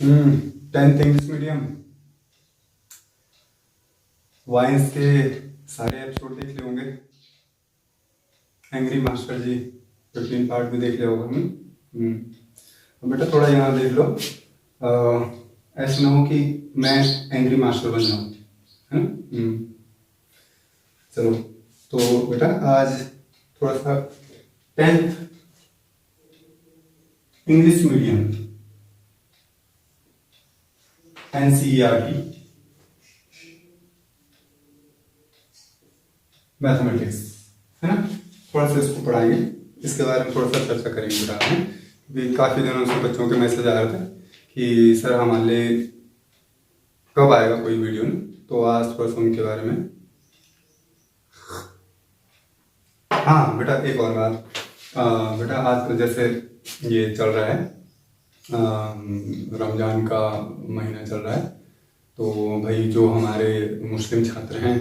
Tenth English medium wines के सारे episode देख लिए होंगे। एंग्री मास्टर जी 15 पार्ट भी देख लिया होगा। अब बेटा थोड़ा यहाँ देख लो। ऐसा ना हो कि मैं एंग्री मास्टर बन जाऊँ, है ना। चलो तो बेटा आज थोड़ा सा tenth English medium NCERT mathematics, है ना, थोड़ा सा इसको पढ़ाएंगे। इसके बारे में थोड़ा सा चर्चा करेंगे बेटा में। भी काफ़ी दिनों से बच्चों के मैसेज आ रहे थे कि सर हमारे लिए कब आएगा कोई वीडियो, नहीं तो आज थोड़ा सा उनके बारे में। हाँ बेटा एक और बात, बेटा आज जैसे ये चल रहा है, रमज़ान का महीना चल रहा है, तो भाई जो हमारे मुस्लिम छात्र हैं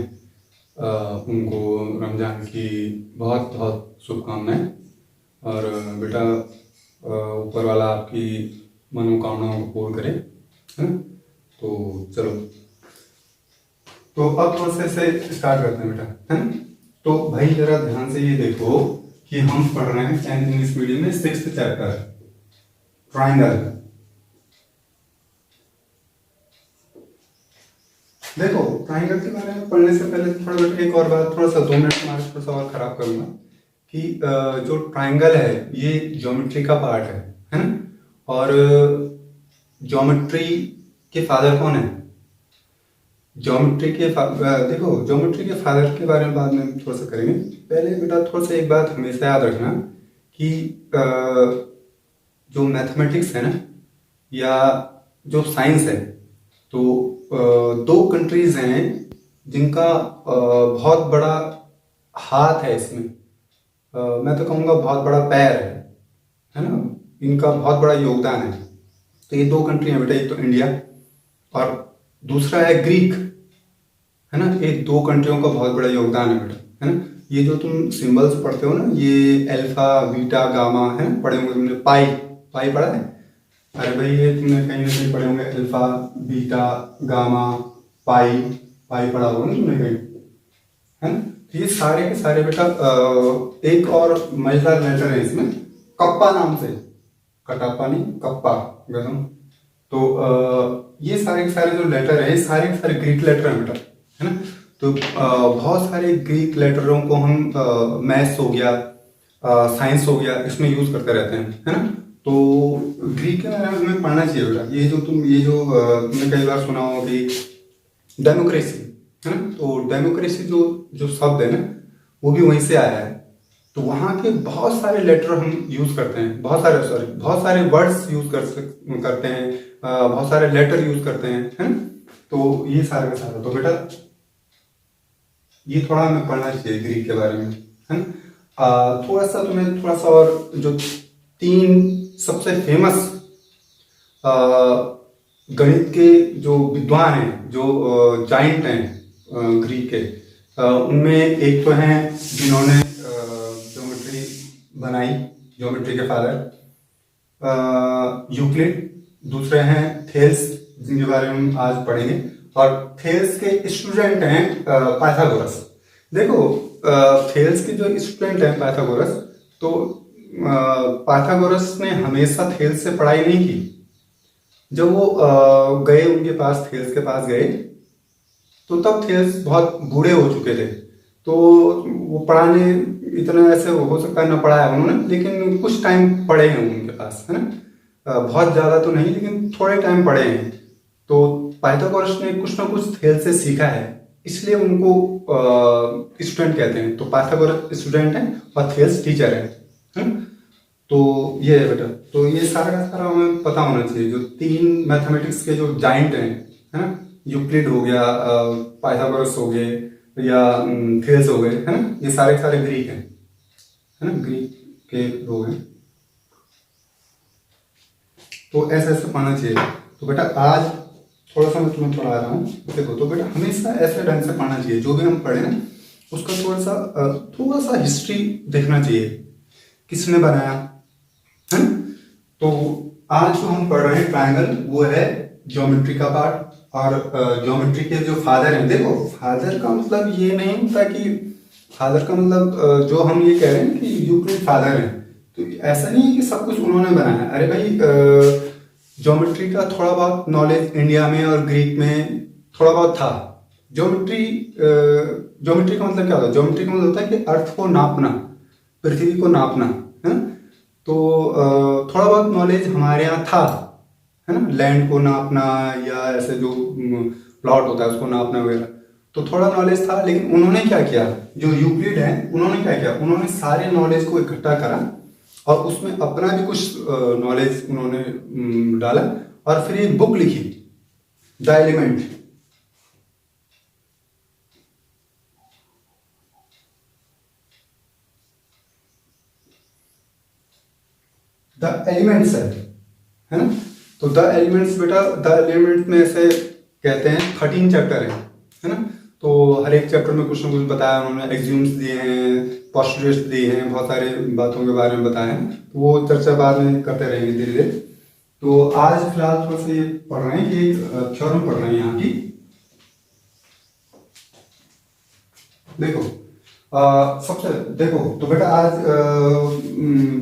उनको रमज़ान की बहुत बहुत शुभकामनाएं। और बेटा ऊपर वाला आपकी मनोकामनाओं को पूर्ण करे, है ना। तो चलो तो अब थोड़ा सा से स्टार्ट करते हैं बेटा, है ना। तो भाई जरा ध्यान से ये देखो कि हम पढ़ रहे हैं 10th इंग्लिश मीडियम में 6th चैप्टर ट्राइंगल। देखो ट्राइंगल के बारे में पढ़ने से पहले थोड़ा बेटा एक और बात, थोड़ा सा 2 मिनट हमारे थोड़ा सा और खराब करूंगा कि जो ट्राइंगल है ये ज्योमेट्री का पार्ट है ना। और ज्योमेट्री के फादर कौन है? ज्योमेट्री के देखो ज्योमेट्री के फादर के बारे में बाद में थोड़ा सा करेंगे। पहले बेटा थोड़ा सा एक बात हमेशा याद रखना कि जो मैथमेटिक्स है ना या जो साइंस है, तो 2 कंट्रीज हैं जिनका बहुत बड़ा हाथ है इसमें। मैं तो कहूँगा बहुत बड़ा पैर है ना, इनका बहुत बड़ा योगदान है। तो ये 2 कंट्री हैं बेटा, एक तो इंडिया और दूसरा है ग्रीक, है ना। ये 2 कंट्रियों का बहुत बड़ा योगदान है बेटा, है ना। ये जो तुम सिंबल्स पढ़ते हो ना, ये अल्फा बीटा गामा है ना, पढ़े होंगे तुमने। पाई पाई पढ़ा है? अरे भाई ये तुमने कहीं ना कहीं पढ़े होंगे, अल्फा बीटा गामा पाई, पाई पढ़ा होगा ना तुमने कहीं, है ना। तो ये सारे के सारे बेटा एक और मजेदार लेटर है इसमें, कप्पा नाम से, कटापा नहीं कप्पा गजम। तो ये सारे के सारे जो लेटर है, सारे के सारे ग्रीक लेटर हैं बेटा, है ना। तो बहुत सारे ग्रीक लेटरों को हम मैथ्स हो गया, साइंस हो गया, इसमें यूज करते रहते हैं, है ना। तो ग्रीक के बारे में हमें पढ़ना चाहिए बेटा। ये जो तुमने कई बार सुना हो कि डेमोक्रेसी, है ना। तो डेमोक्रेसी जो जो शब्द है ना, वो भी वहीं से आया है। तो वहाँ के बहुत सारे लेटर हम यूज करते हैं, बहुत सारे वर्ड्स यूज करते हैं, बहुत सारे लेटर यूज करते हैं, है ना। तो ये सारा का सारा, तो बेटा ये थोड़ा हमें पढ़ना चाहिए ग्रीक के बारे में, है ना। थोड़ा सा तुम्हें थोड़ा सा और जो 3 सबसे फेमस गणित के जो विद्वान हैं, जो जाइंट हैं ग्रीक के, उनमें एक तो हैं जिन्होंने ज्योमेट्री बनाई, ज्योमेट्री के फादर यूक्लिड। दूसरे हैं थेल्स, जिनके बारे में हम आज पढ़ेंगे। और थेल्स के स्टूडेंट हैं पाइथागोरस। देखो थेल्स के जो स्टूडेंट हैं पाइथागोरस, तो पाइथागोरस ने हमेशा थेल्स से पढ़ाई नहीं की। जब वो गए उनके पास, थेल्स के पास गए, तो तब थेल्स बहुत बूढ़े हो चुके थे। तो वो पढ़ाने इतना ऐसे हो सकता है ना पढ़ाया उन्होंने, लेकिन कुछ टाइम पढ़े हैं उनके पास, है ना। बहुत ज़्यादा तो नहीं, लेकिन थोड़े टाइम पढ़े हैं। तो पाइथागोरस ने कुछ ना कुछ थेल्स से सीखा है, इसलिए उनको स्टूडेंट कहते हैं। तो पाइथागोरस स्टूडेंट है और थेल्स टीचर है ना? तो ये है बेटा। तो ये सारा का सारा हमें पता होना चाहिए। जो 3 मैथमेटिक्स के जो जाइंट हैं, है ना, यूक्लिड हो गया, पाइथागोरस हो गए या थेल्स हो गए, है ना, ये सारे के सारे ग्रीक हैं, है ना, ग्रीक के लोग हैं। तो ऐसे ऐसे पढ़ना चाहिए। तो बेटा आज थोड़ा सा मैं तुम्हें पढ़ा रहा हूँ, देखो। तो बेटा हमेशा ऐसे ढंग से पढ़ना चाहिए, जो भी हम पढ़े ना उसका थोड़ा सा हिस्ट्री देखना चाहिए, किसने बनाया, है ना। तो आज जो हम पढ़ रहे हैं ट्रायंगल, वो है ज्योमेट्री का पार्ट। और ज्योमेट्री के जो फादर हैं, देखो फादर का मतलब ये नहीं होता कि फादर का मतलब जो हम ये कह रहे हैं कि यूक्लिड फादर हैं, तो ऐसा नहीं है कि सब कुछ उन्होंने बनाया। अरे भाई, ज्योमेट्री का थोड़ा बहुत नॉलेज इंडिया में और ग्रीक में थोड़ा बहुत था। ज्योमेट्री ज्योमेट्री का मतलब क्या होता है? ज्योमेट्री का मतलब होता है कि अर्थ को नापना, पृथ्वी को नापना, है ना। तो थोड़ा बहुत नॉलेज हमारे यहाँ था, है ना, लैंड को नापना या ऐसे जो प्लॉट होता है उसको नापना वगैरह, तो थोड़ा नॉलेज था। लेकिन उन्होंने क्या किया, जो यूक्लिड है उन्होंने क्या किया, उन्होंने सारे नॉलेज को इकट्ठा करा और उसमें अपना भी कुछ नॉलेज उन्होंने डाला और फिर एक बुक लिखी, द एलिमेंट। द एलिमेंट्स है ना। तो द एलिमेंट्स बेटा, द एलिमेंट में से कहते हैं 13 चैप्टर है ना। तो हर एक चैप्टर में कुछ ना कुछ बताया उन्होंने, एक्सियोम्स दिए हैं, पोस्टुलेट्स दिए हैं, बहुत सारे बातों के बारे में बताया है। तो वो चर्चा बाद में करते रहेंगे धीरे धीरे। तो आज फिलहाल थोड़ा सा ये पढ़ रहे हैं कि थ्योरम पढ़ रहे हैं यहाँ की। देखो सबसे देखो तो बेटा आज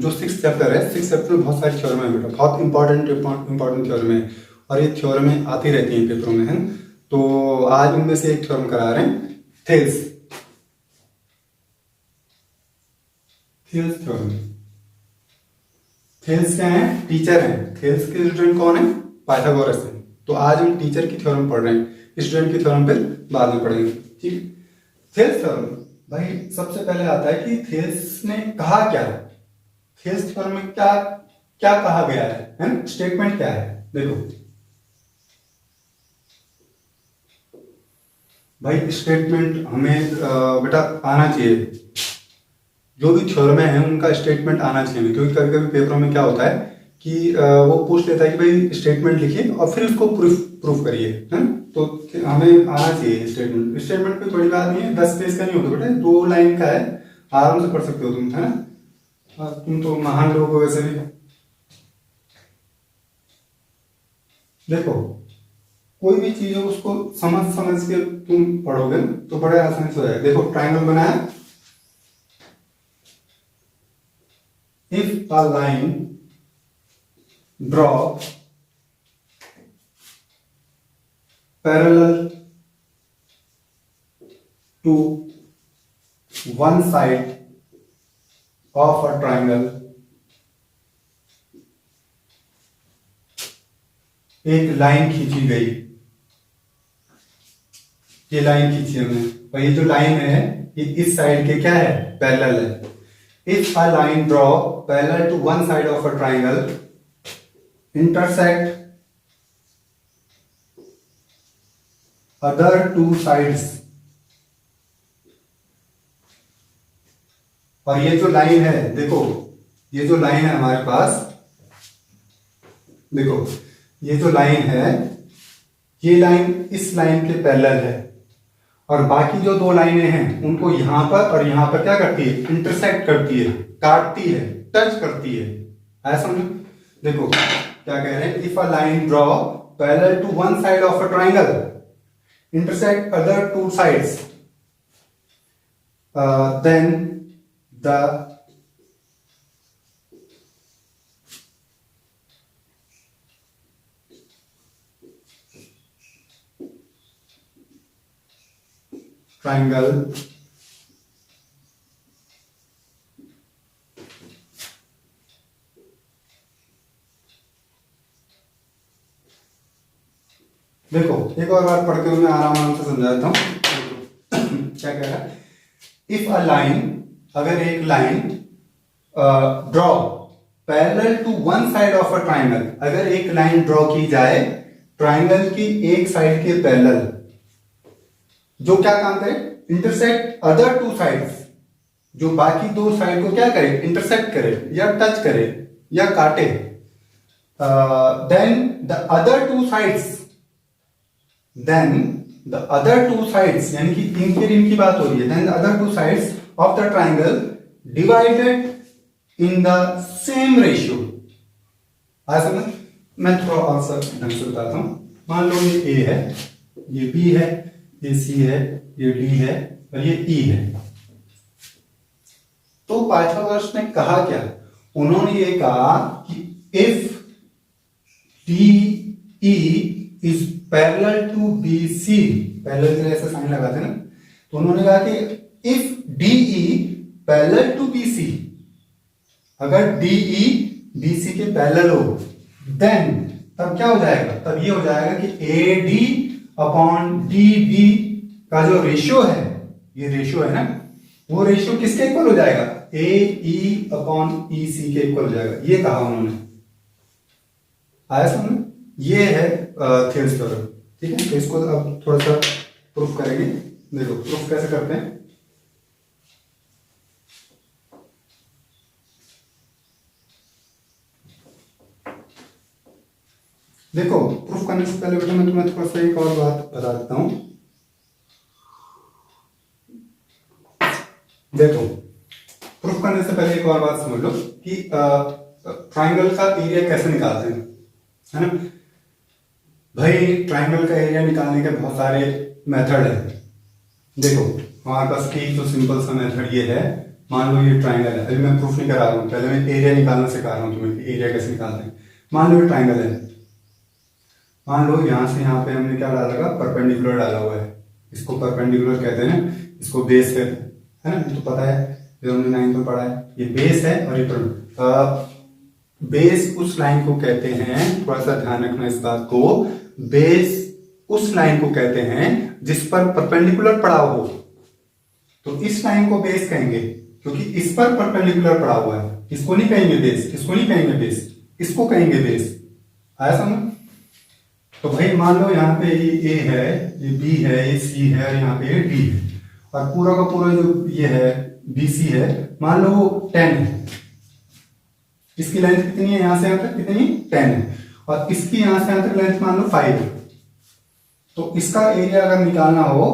जो 6th चैप्टर है, 6th चैप्टर में बहुत सारी थ्योरम है बेटा, बहुत इंपॉर्टेंट थ्योरम है और ये थ्योरम आती रहती हैं पेपरों में, है ना। तो आज उनमें से एक थ्योरम करा रहे हैं, थेल्स थ्योरम। थेल्स क्या है? टीचर है। थेल्स के स्टूडेंट कौन है? पाइथागोरस है। तो आज हम टीचर की थ्योरम पढ़ रहे हैं, स्टूडेंट की थ्योरम फिर बाद में पढ़ेंगे, ठीक। थेल्स थ्योरम भाई सबसे पहले आता है कि थेल्स ने कहा क्या है, थेल्स थ्योरम में क्या क्या कहा गया है ना, स्टेटमेंट क्या है। देखो भाई स्टेटमेंट हमें बेटा आना चाहिए, जो भी थ्योरम है उनका स्टेटमेंट आना चाहिए, क्योंकि कभी कभी पेपरों में क्या होता है कि वो पूछ लेता है कि भाई स्टेटमेंट लिखिए और फिर उसको प्रूफ करिए, है ना। तो हमें आना चाहिए स्टेटमेंट। स्टेटमेंट कोई बड़ी बात नहीं है, 10 पेज का नहीं होता बेटा, 2 लाइन का है, आराम से पढ़ सकते हो तुम, है ना। तुम तो महान लोग हो वैसे भी। देखो कोई भी चीज हो उसको समझ समझ के तुम पढ़ोगे ना तो बड़े आसानी से हो जाएगा। देखो ट्राइंगल बनाया, if a line draw parallel to one side of a triangle, एक लाइन खींची गई, ये लाइन खींची हमने और ये जो लाइन है ये इस साइड के क्या है? पैरेलल है। If a line draw parallel to one side of a triangle intersect other two sides, और ये जो लाइन है, देखो ये जो लाइन है हमारे पास, देखो ये जो लाइन है, ये लाइन इस लाइन के पैरेलल है और बाकी जो 2 लाइनें हैं उनको यहां पर और यहां पर क्या करती है? इंटरसेक्ट करती है, काटती है, टच करती है, ऐसा समझो। देखो क्या कह रहे हैं, if a line draw parallel to one side of a triangle intersect other 2 sides, then the triangle देखो एक और बार पढ़ के मैं आराम से समझाता हूं। क्या कह रहा है, इफ अ लाइन, अगर एक line draw parallel to one side of a triangle, अगर एक लाइन ड्रॉ की जाए ट्राइंगल की एक साइड के पैरेलल, जो क्या काम करे? इंटरसेक्ट अदर 2 साइड्स, जो बाकी 2 साइड को क्या करे? इंटरसेक्ट करे या टच करे या काटे। Then the other 2 sides, then the other 2 sides, यानी कि इनकी बात हो रही है, then the other 2 sides of the triangle divided in the same ratio, आया समझ? मैं थोड़ा और सा ढंग से बताता हूँ। मान लो ये ए है, ये बी है, ये सी है, ये डी है और ये ई है। तो पाइथागोरस ने कहा क्या? उन्होंने ये कहा कि if D E is parallel to B C, parallel के लिए ऐसा साइन लगाते हैं ना, तो उन्होंने कहा कि if D E parallel to B C, अगर डी ई बी सी के पैरेलल हो, देन तब क्या हो जाएगा? तब ये हो जाएगा कि A D upon D B का जो रेशियो है, ये रेशियो है ना, वो रेशियो किसके इक्वल हो जाएगा? ए ई अपॉन ई सी के इक्वल हो जाएगा। ये कहा उन्होंने। आया समझ? ये है थेल्स थ्योरम। ठीक है, तो इसको अब थोड़ा सा प्रूफ करेंगे। देखो प्रूफ कैसे करते हैं। देखो प्रूफ करने से पहले बेटा मैं तुम्हें थोड़ा सा एक और बात बता देता हूं। देखो प्रूफ करने से पहले एक और बात समझ लो कि ट्राइंगल का एरिया कैसे निकालते हैं, है ना भाई? ट्राइंगल का एरिया निकालने के बहुत सारे मेथड है। देखो हमारे पास एक तो सिंपल सा मेथड ये है। मान लो ये ट्राइंगल है, अभी मैं प्रूफ नहीं करा रहा हूँ, पहले मैं एरिया निकालना सिखा रहा हूँ तुम्हें कि एरिया कैसे निकालते हैं। मान लो ये ट्राइंगल है, मान लो यहां से यहां पे हमने क्या डाला था? परपेंडिकुलर डाला हुआ है। इसको परपेंडिकुलर कहते हैं, इसको बेस कहते हैं, है ना? ये तो पता है, जो हमने 9th में पढ़ा है। ये बेस है और ये बेस उस लाइन को कहते हैं, थोड़ा सा ध्यान रखना इस बात को, बेस उस लाइन को कहते हैं जिस पर परपेंडिकुलर पड़ाव हो। तो इस लाइन को बेस कहेंगे क्योंकि इस पर परपेंडिकुलर पड़ा हुआ है। इसको नहीं कहेंगे बेस, इसको नहीं कहेंगे बेस, इसको कहेंगे बेस। आया समझ? तो भाई मान लो यहाँ पे ये ए है, ये बी है, ये सी है और यहाँ पे ये डी है, और पूरा का पूरा जो ये है बी सी है, मान लो वो 10 है। इसकी लेंथ कितनी है? यहां से यहां तक कितनी? 10 है। और इसकी यहां से यहां तक लेंथ मान लो 5 है। तो इसका एरिया अगर निकालना हो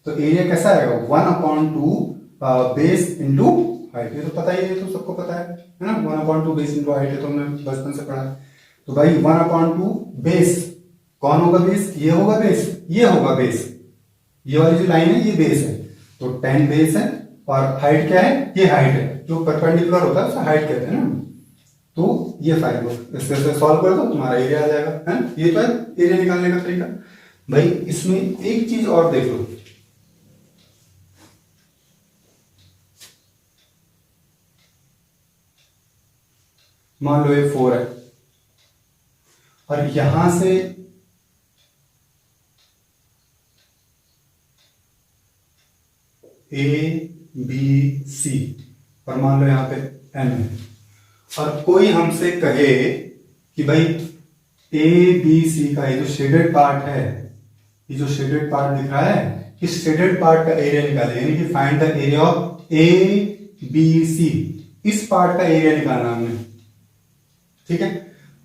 तो एरिया कैसा आएगा? 1/2 बेस इंटू हाइट। ये तो पता ही है, तो सबको पता है ना? 1/2 बेस इंटू हाइट है, तो हमने बचपन से पढ़ा है। तो भाई 1/2 बेस, कौन होगा बेस? ये होगा बेस, ये होगा बेस। ये वाली जो लाइन है ये बेस है, तो 10 बेस है। और हाइट क्या है? ये हाइट है, जो परपेंडिकुलर होता है उसे हाइट कहते हैं ना। तो ये 5 हो, इससे सॉल्व कर दो तुम्हारा एरिया आ जाएगा, है? ये तो है एरिया निकालने का तरीका। भाई इसमें एक चीज और देख लो, मान लो ये 4 है और यहां से ए बी सी और मान लो यहां पे एन है, और कोई हमसे कहे कि भाई ए बी सी का ये जो शेडेड पार्ट है, ये जो शेडेड पार्ट दिख रहा है, इस शेडेड पार्ट का एरिया निकाले, यानी कि find the area of A B C. इस पार्ट का एरिया निकालना हमने, ठीक है?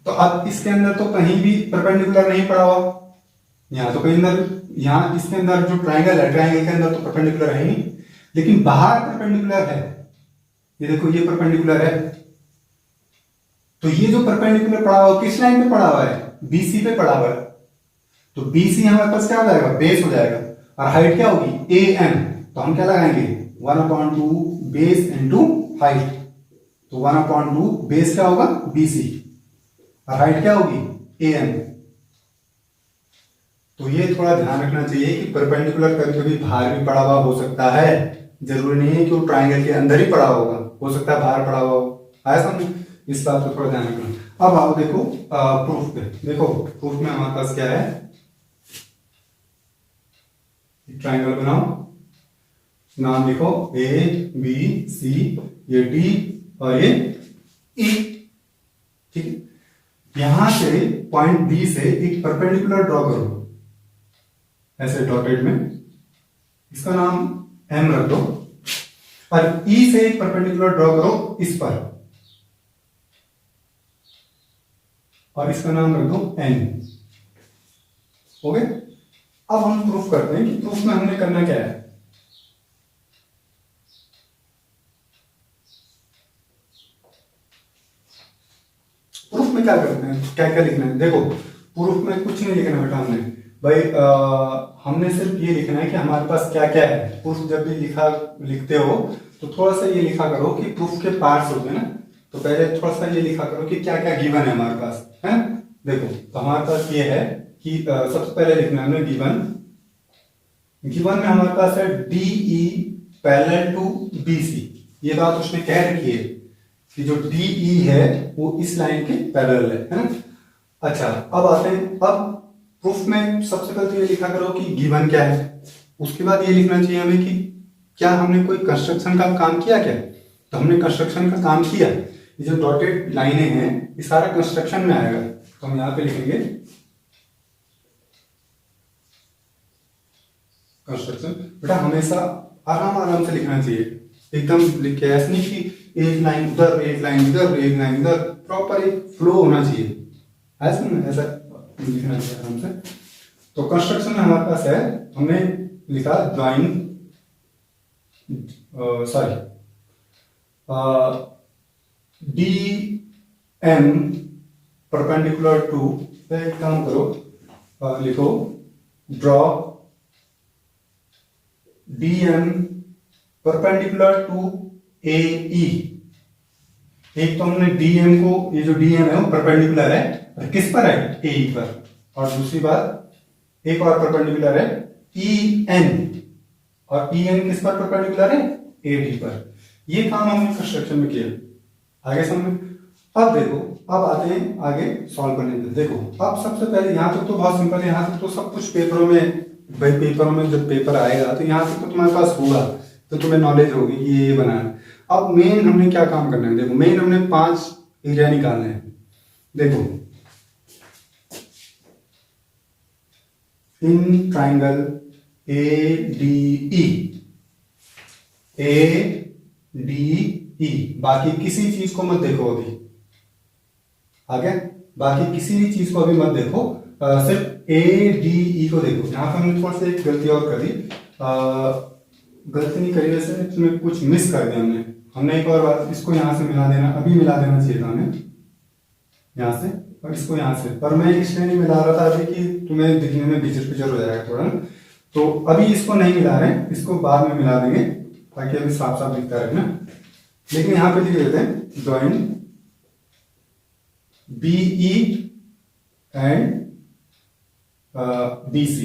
तो अब इसके अंदर तो कहीं भी परपेंडिकुलर नहीं पड़ा हुआ, यहां तो कहीं अंदर, यहां इसके अंदर जो ट्राइंगल है, ट्राइंगल के अंदर तो परपेंडिकुलर है ही नहीं, लेकिन बाहर परपेंडिकुलर है। ये देखो ये परपेंडिकुलर है, तो ये जो परपेंडिकुलर पड़ा हुआ किस लाइन पे पड़ा हुआ है? बीसी पे पड़ा हुआ है। तो बीसी हमारे पास क्या हो जाएगा? बेस हो जाएगा। और हाइट क्या होगी? A M. तो हम क्या लगाएंगे? 1/2 बेस इंटू हाइट। तो 1/2 बेस क्या होगा? बीसी, और हाइट क्या होगी? A M. तो ये थोड़ा ध्यान रखना चाहिए कि परपेंडिकुलर कभी कभी बाहर भी पड़ा हुआ हो सकता है, जरूरी नहीं है कि वो ट्राइंगल के अंदर ही पड़ा होगा, हो सकता है बाहर पड़ा हुआ हो। आया समझ? इस बात को थोड़ा ध्यान रखना। अब आओ देखो प्रूफ पे। देखो प्रूफ में हमारे पास क्या है? ट्राइंगल बनाओ, नाम लिखो ए बी सी, ये डी और ये ई, ठीक है? यहां से पॉइंट बी से एक परपेंडिकुलर ड्रॉ करो, ऐसे डॉटेड में, इसका नाम एम रख दो, और ई से एक परपेंडिकुलर ड्रॉ करो इस पर, और इसका नाम रख दो एन। ओके? अब हम प्रूफ करते हैं कि प्रूफ में हमने करना क्या है। प्रूफ में क्या करना है, क्या क्या लिखना है। देखो प्रूफ में कुछ नहीं लिखना बेटा हमने भाई, हमने सिर्फ ये लिखना है कि हमारे पास क्या क्या है। प्रूफ जब भी लिखते हो तो थोड़ा सा ये लिखा करो कि प्रूफ के पार्ट्स होते हैं ना, तो पहले थोड़ा सा ये लिखा करो कि क्या क्या गिवन है हमारे पास, है। देखो तो हमारे पास ये है कि सबसे पहले लिखना है हमें गिवन। गिवन में हमारे पास है DE पैरेलल टू BC। ये बात उसने कह रखी है कि जो DE है वो इस लाइन के पैरेलल है ना। अच्छा अब आते हैं, अब प्रूफ में सबसे पहले तो ये लिखा करो कि गिवन क्या है। उसके बाद ये लिखना चाहिए हमें कि क्या हमने कोई कंस्ट्रक्शन का काम किया क्या। तो हमने कंस्ट्रक्शन का काम किया। ये जो डॉटेड लाइनें हैं ये सारा कंस्ट्रक्शन में आएगा, तो हम यहां पे लिखेंगे कंस्ट्रक्शन। बेटा हमेशा आराम आराम से लिखना चाहिए, एकदम लिख के ऐसे नहीं कि एक लाइन उधर एक लाइन इधर एक लाइन इधर, प्रॉपर एक फ्लो होना चाहिए, ऐसा लिखना चाहिए आराम से। तो कंस्ट्रक्शन में हमारे पास है, हमने लिखा join sorry DM perpendicular to, एक काम करो लिखो draw DM perpendicular to AE। एक तो हमने DM को, ये जो DM है वो परपेंडिकुलर है और किस पर है, AE पर। और दूसरी बात एक और परपेंडिकुलर है EN, और EN किस पर परपेंडिकुलर है, AD पर। ये काम हमने कंस्ट्रक्शन में किया, आगे समझ। अब देखो अब आते हैं आगे सॉल्व करने के। देखो अब सबसे पहले यहाँ तक तो बहुत सिंपल है, यहाँ तक तो सब कुछ पेपरों में, भाई पेपरों में जब पेपर आएगा तो यहाँ तक तो तुम्हारे पास होगा, तो तुम्हें नॉलेज होगी कि ये बनाना। अब मेन हमने क्या काम करना है, देखो मेन हमने 5 एरिया निकालने हैं। देखो इन ट्राइंगल ADE, बाकी किसी चीज को मत देखो अभी, आगे बाकी किसी भी चीज को अभी मत देखो, सिर्फ ADE को देखो। यहाँ पे हमने थोड़ा सा एक गलती और करी, गलती नहीं करी वैसे, इसमें कुछ मिस कर दिया हमने एक और बात, इसको यहाँ से मिला देना, अभी मिला देना चाहिए था हमें यहाँ से, और इसको यहाँ से, पर मैं इसलिए नहीं मिला रहा था अभी कि तुम्हें दिखने में बिजर पिजर हो जाएगा थोड़ा, तो अभी इसको नहीं मिला रहे, इसको बाद में मिला देंगे ताकि अभी साफ साफ दिखता रहे ना। लेकिन यहाँ पे लिख देते हैं join BE and BC।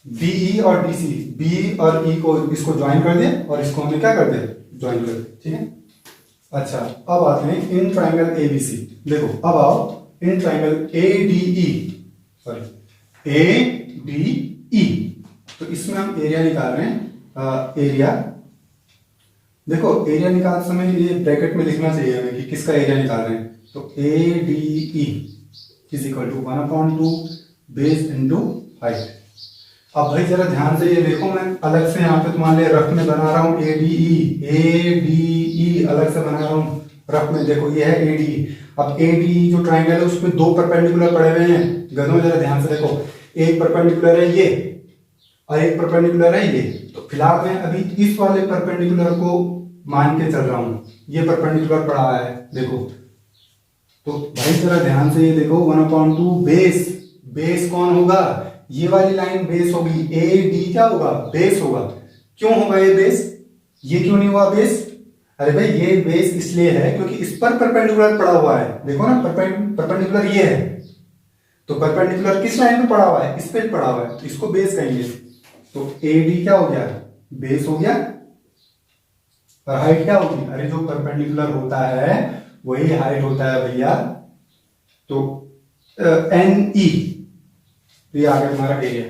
BE और DC, B और E को इसको ज्वाइन कर दिया और इसको हमने क्या कर दिया, ज्वाइन कर दिया, ठीक है। अच्छा अब आते हैं इन ट्राइंगल ABC। देखो अब आओ in triangle ADE, sorry ADE, तो इसमें हम एरिया निकाल रहे हैं। एरिया देखो, एरिया निकालते समय ये ब्रैकेट में लिखना चाहिए हमें कि किसका एरिया निकाल रहे हैं। तो ADE is equal to 1/2 base into height. अब भाई जरा ध्यान से ये देखो, मैं अलग से यहाँ पे तुम्हारे लिए रफ में बना रहा हूँ ADE अलग से बना रहा हूँ रफ में। देखो ये है ADE। अब ADE जो ट्राइंगल है उसमें 2 परपेंडिकुलर पड़े हुए हैं, गधों जरा ध्यान से देखो, एक परपेंडिकुलर है ये और एक परपेंडिकुलर है ये। तो फिलहाल मैं अभी इस वाले परपेंडिकुलर को मान के चल रहा हूं, ये परपेंडिकुलर पड़ा है देखो। तो भाई जरा ध्यान से ये देखो 1/2 बेस, बेस कौन होगा, ये वाली लाइन बेस होगी, AD क्या होगा, बेस होगा। क्यों होगा ये बेस, ये क्यों नहीं हुआ बेस, अरे भाई ये बेस इसलिए है क्योंकि इस पर परपेंडिकुलर पड़ा हुआ है, देखो ना परपेंडिकुलर ये है, तो परपेंडिकुलर किस लाइन पे पड़ा हुआ है, इस पे पड़ा हुआ है, तो इसको बेस कहेंगे। तो AD क्या हो गया, बेस हो गया, और हाइट क्या होगी, अरे जो परपेंडिकुलर होता है वही हाइट होता है भैया। तो NE, ये आ गया हमारा एरिया।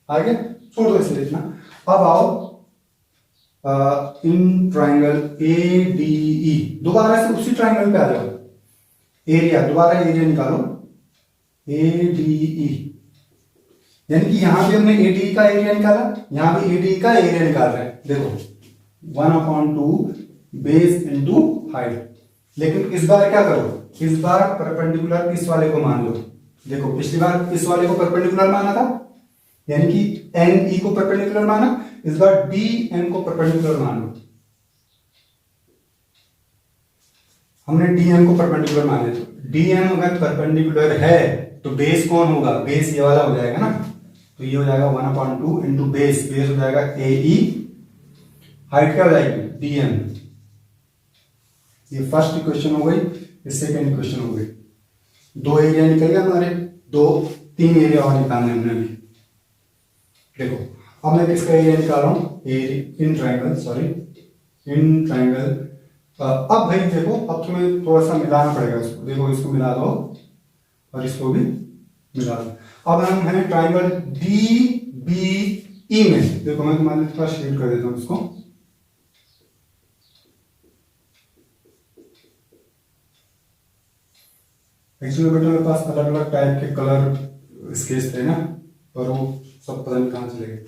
आगे छोड़ दो इसे इतना। अब आओ इन ट्राइंगल ADE, दोबारा से उसी ट्राइंगल पे आ जाओ, एरिया, दोबारा एरिया निकालो ADE, यानी कि यहां भी हमने ADE का एरिया निकाला, यहां भी ADE का एरिया निकाल रहे हैं। देखो 1/2 बेस इनटू हाइट। लेकिन इस बार क्या करो, इस बार परपेंडिकुलर इस वाले को मान लो। देखो पिछली बार इस वाले को परपेंडिकुलर माना था, यानी कि NE को परपेंडिकुलर माना, इस बार DM को परपेंडिकुलर मान लो। हमने डीएम को परपेंडिकुलर माने, तो डीएम अगर परपेंडिकुलर है तो बेस कौन होगा, बेस ये वाला हो जाएगा ना, तो ये हो जाएगा 1/2 इंटू बेस, बेस हो जाएगा ए ई, हाइट क्या हो जाएगी डीएम। ये फर्स्ट इक्वेशन हो गई, ये सेकेंड इक्वेशन हो गई। दो एरिया निकल गया हमारे, तीन एरिया और निकालने हमने अभी। देखो अब मैं किसका एरिया निकाल रहा हूं, in triangle, sorry in triangle. अब भाई देखो, अब तुम्हें थोड़ा सा मिलाना पड़ेगा इसको, देखो इसको मिला दो और इसको भी मिला दो। अब हम हैं ट्रायंगल डी बी ई में, देखो मैं तुम्हारे लिए थोड़ा शेड कर देता हूं इसको। एक्चुअली बेटा मेरे पास अलग अलग टाइप के कलर स्केच थे ना, पर वो सब पता नहीं कहाँ चले गए।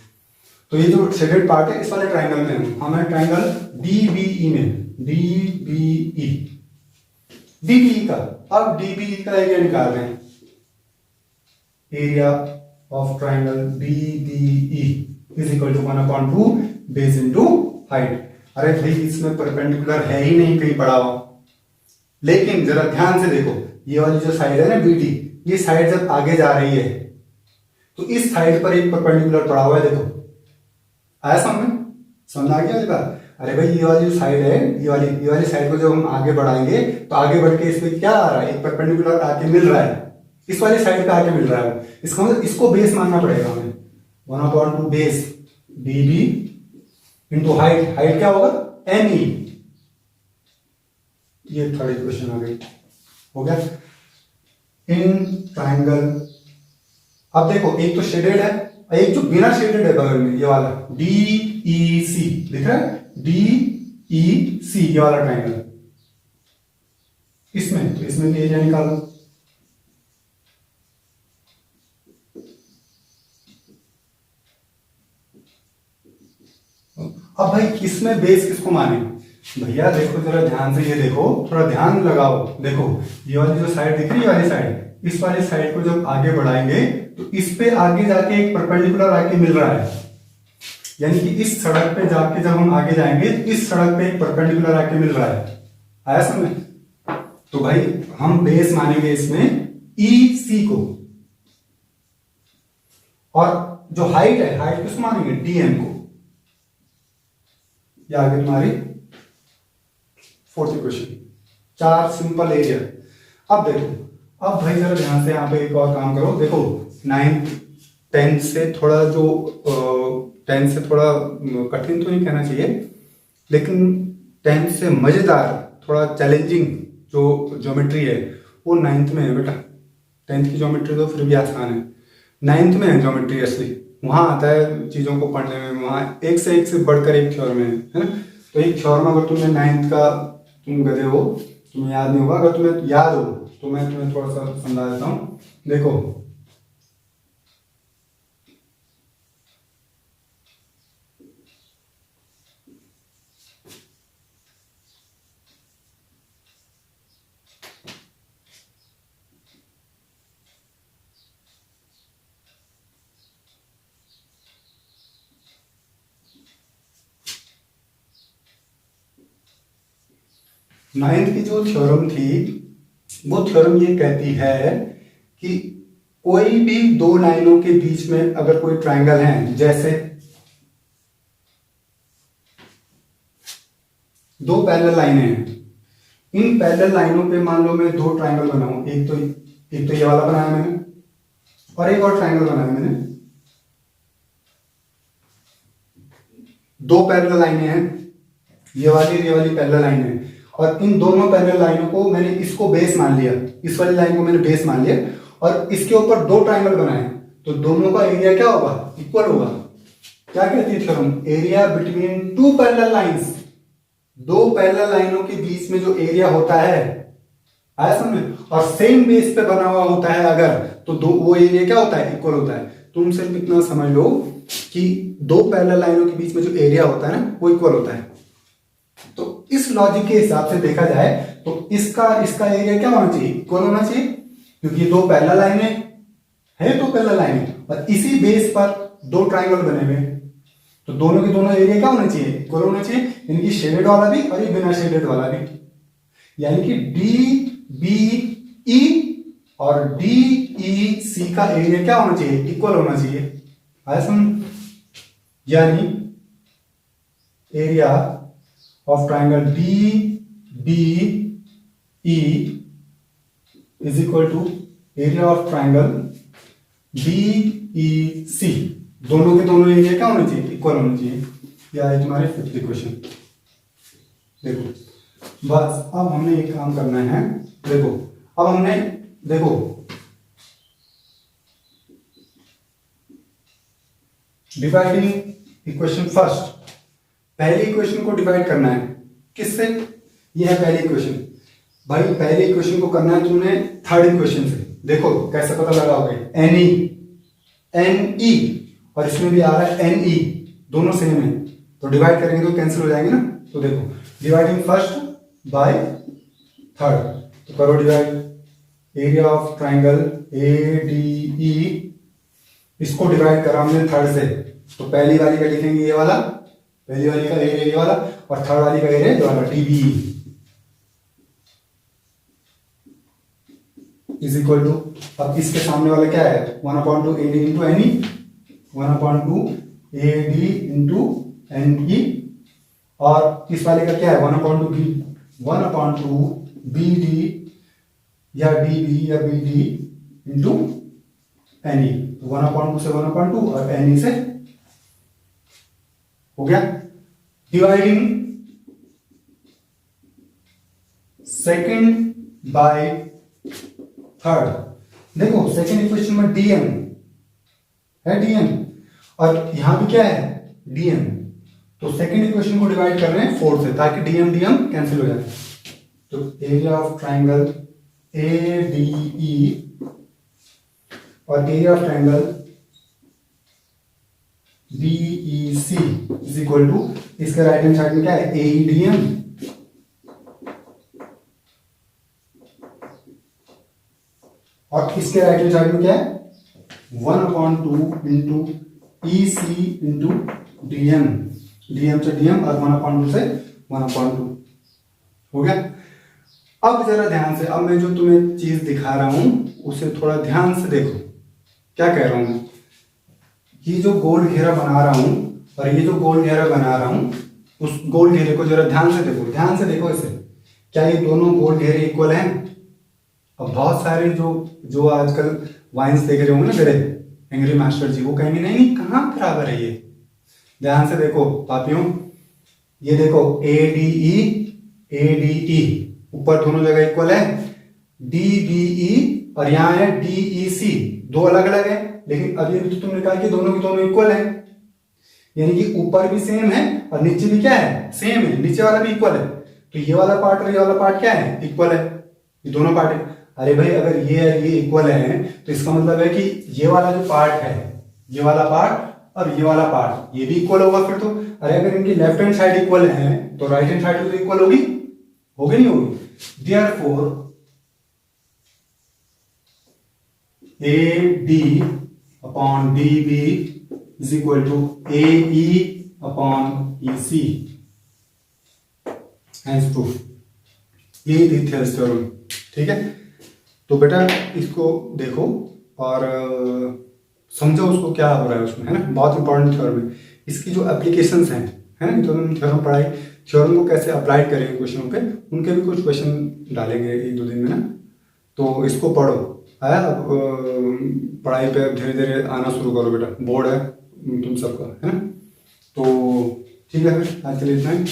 तो ये जो शेडेड पार्ट है इस वाले ट्रायंगल में हम हैं ट्रायंगल डीबीई में, डीबीई, डीबीई का। अब डीबीई का एरिया निकाल रहे हैं, area of triangle DBE is equal to 1/2 base into height. अरे भाई इसमें परपेंडिकुलर है ही नहीं कहीं पड़ा हुआ, लेकिन जरा ध्यान से देखो, ये वाली जो साइड है ना बीडी, ये साइड जब आगे जा रही है तो इस साइड पर एक परपेंडिकुलर पड़ा हुआ है, देखो आया समझ आ गया बात। अरे भाई ये वाली जो साइड है, ये वाली साइड को जब हम आगे बढ़ाएंगे तो आगे बढ़ के इसमें क्या आ रहा है, एक परपेंडिकुलर आके मिल रहा है, इस वाली साइड पे आके मिल रहा है। इसका मतलब इसको बेस मानना पड़ेगा हमें, 1/2 base dB into height, height क्या होगा एम ई। ये थर्ड इक्वेशन आ गई, हो गया इन ट्रायंगल। अब देखो एक तो शेडेड है, एक जो बिना शेडेड है बगल में, ये वाला डी ई सी दिख रहा है, डी ई सी ये वाला ट्रायंगल, इसमें भी एरिया निकालो। अब भाई इसमें बेस किसको माने, भैया देखो जरा ध्यान से, ये देखो थोड़ा ध्यान लगाओ, देखो ये वाली जो साइड दिख रही है, ये वाली साइड, इस वाली साइड को जब आगे बढ़ाएंगे तो इस पे आगे जाके एक परपेंडिकुलर आके मिल रहा है, यानी कि इस सड़क पे जाके जब हम आगे जाएंगे तो इस सड़क पे एक परपेंडिकुलर आके मिल रहा है, आया समझ। तो भाई हम बेस मानेंगे इसमें ई सी को, और जो हाइट है, हाइट किसको मानेंगे डीएम को। ये आगे तुम्हारी फोर्थ इक्वेशन, 4 सिंपल एरिया। अब देखो, अब भाई जरा ध्यान से यहाँ पे एक और काम करो, देखो 9th 10th से थोड़ा जो 10th से थोड़ा कठिन तो नहीं कहना चाहिए, लेकिन 10th से मजेदार, थोड़ा चैलेंजिंग जो ज्योमेट्री है वो 9th में है बेटा। 10th की ज्योमेट्री तो फिर भी आसान है, 9th में है ज्योमेट्री असली, वहां आता है चीजों को पढ़ने में, वहां एक से बढ़कर एक थ्योरम है ना। तो एक थ्योरम अगर तुमने 9th का, तुम गधे हो, तुम्हें याद नहीं होगा, अगर तुम्हें याद हो तो मैं तुम्हें थोड़ा सा समझा देता हूं। देखो नाइन्थ की जो थ्योरम थी, वो थ्योरम ये कहती है कि कोई भी दो लाइनों के बीच में अगर कोई ट्रायंगल है, जैसे दो पैरेलल लाइनें हैं, इन पैरेलल लाइनों पे मान लो मैं दो ट्रायंगल बनाऊं, एक तो ये वाला बनाया मैंने और एक और ट्रायंगल बनाया मैंने, दो पैरेलल लाइनें हैं, ये वाली पैरेलल लाइन है, और इन दोनों पैरेलल लाइनों को मैंने इसको बेस मान लिया, इस वाली लाइन को मैंने बेस मान लिया और इसके ऊपर दो ट्रायंगल बनाए, तो दोनों का एरिया क्या होगा, इक्वल होगा। क्या कहती है theorem, area between two parallel lines, दो पैरेलल लाइनों के बीच में जो एरिया होता है, आया समझ, और सेम बेस पे बना हुआ होता है अगर, तो वो एरिया क्या होता है, इक्वल होता है। तुम सिर्फ इतना समझ लो कि दो पैरेलल लाइनों के बीच में जो एरिया होता है ना, वो इक्वल होता है। तो इस लॉजिक के हिसाब से देखा जाए तो इसका एरिया क्या होना चाहिए, इक्वल होना चाहिए, क्योंकि ये दो पैरेलल लाइनें है, दो पैरेलल लाइनें, और इसी बेस पर दो ट्रायंगल बने हुए, तो दोनों के दोनों एरिया क्या होना चाहिए, इक्वल होना चाहिए, इनकी शेडेड वाला भी और ये बिना शेडेड वाला भी। यानी कि DBE और DEC का एरिया क्या होना चाहिए, इक्वल होना चाहिए। आया समझ? यानी area of triangle DBE is equal to area of triangle DEC। दोनों के दोनों एरिया क्या होने चाहिए, इक्वल होने चाहिए। या तुम्हारे फिफ्थ इक्वेशन। देखो बस अब हमने एक काम करना है। देखो अब हमने देखो डिवाइडिंग इक्वेशन फर्स्ट, पहली इक्वेशन को डिवाइड करना है किससे, ये है पहली इक्वेशन। भाई पहली इक्वेशन को करना है तुमने थर्ड इक्वेशन से। देखो कैसे पता लगाओगे, NE और इसमें भी आ रहा है NE, दोनों सेम है तो डिवाइड करेंगे तो कैंसिल हो जाएंगे ना। तो देखो डिवाइडिंग फर्स्ट बाय थर्ड, तो करो divide. Area of triangle ADE, इसको डिवाइड करा हमने थर्ड से, तो पहली वाली का लिखेंगे ये वाला, पहली वाली का एरिया ये वाला, और थर्ड वाली का एरिया ये वाला DBE इज इक्वल टू, अब इसके सामने वाला क्या है 1/2 AD into NE, 1/2 AD into NE, और इस वाले का क्या है 1/2 BD या DB या BD इंटू NE, 1/2 से 1/2 और NE से हो गया। डिवाइडिंग सेकंड बाय थर्ड, देखो सेकंड इक्वेशन में DM है, DM, और यहां भी क्या है DM, तो सेकंड इक्वेशन को डिवाइड कर रहे हैं फोर्थ से ताकि DM DM कैंसिल हो जाए। तो एरिया ऑफ ट्राइंगल ADE और area of triangle DEC is equal to, इसके राइट हैंड साइड में क्या है AEDM, और इसके राइट हैंड साइड में क्या है 1/2 into EC into DM, DM से DM और 1/2 से 1/2 हो गया। अब जरा ध्यान से, अब मैं जो तुम्हें चीज दिखा रहा हूं उसे थोड़ा ध्यान से देखो, क्या कह रहा हूं। ये जो गोल घेरा बना रहा हूं और ये जो गोल घेरा बना रहा हूं, उस गोल घेरे को जरा ध्यान से देखो, ध्यान से देखो इसे, क्या ये दोनों गोल घेरे इक्वल हैं। अब बहुत सारे जो आजकल वाइन्स देख रहे होंगे ना मेरे एंग्री मास्टर जी, वो कहेंगे नहीं कहाँ बराबर है ये। ध्यान से देखो पापियों, ये देखो ADE ADE ऊपर दोनों जगह इक्वल है, DBE और यहाँ है DEC, दो अलग अलग है, लेकिन अभी तो तुमने कहा कि दोनों की दोनों इक्वल है, यानी कि ऊपर भी सेम है और नीचे भी क्या है सेम है, नीचे वाला भी इक्वल है। तो ये वाला पार्ट और ये वाला पार्ट क्या है इक्वल है, ये दोनों पार्ट है। अरे भाई अगर ये इक्वल है तो इसका मतलब है कि ये वाला जो पार्ट है, ये वाला पार्ट और ये वाला पार्ट ये भी इक्वल होगा फिर तो। अरे अगर इनकी लेफ्ट हैंड साइड इक्वल है तो राइट हैंड साइड तो इक्वल होगी नहीं होगी। Therefore AD upon DB is equal to AE upon EC, hence proof. ये थी थेल्स थ्योरम, ठीक है। तो बेटा इसको देखो और समझो उसको क्या हो रहा है उसमें, है ना, बहुत इंपॉर्टेंट थ्योरम है। इसकी जो एप्लीकेशंस हैं, है ना, तो हम थ्योरम पढ़ाई, थ्योरम को कैसे अप्लाई करेंगे क्वेश्चनों पे, उनके भी कुछ क्वेश्चन डालेंगे 1-2 दिन में ना, तो इसको पढ़ो। है अब पढ़ाई पे धीरे धीरे आना शुरू करो बेटा, बोर्ड है तुम सबका, है ना। तो ठीक है फिर आज के लिए इतना ही,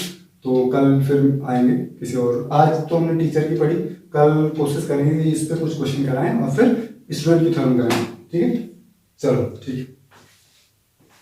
तो कल फिर आएंगे किसी और। आज तो हमने टीचर की पढ़ी, कल कोशिश करेंगे कि इस पे कुछ क्वेश्चन कराएं और फिर स्टूडेंट की थ्योरम कराएं, ठीक है। चलो ठीक है।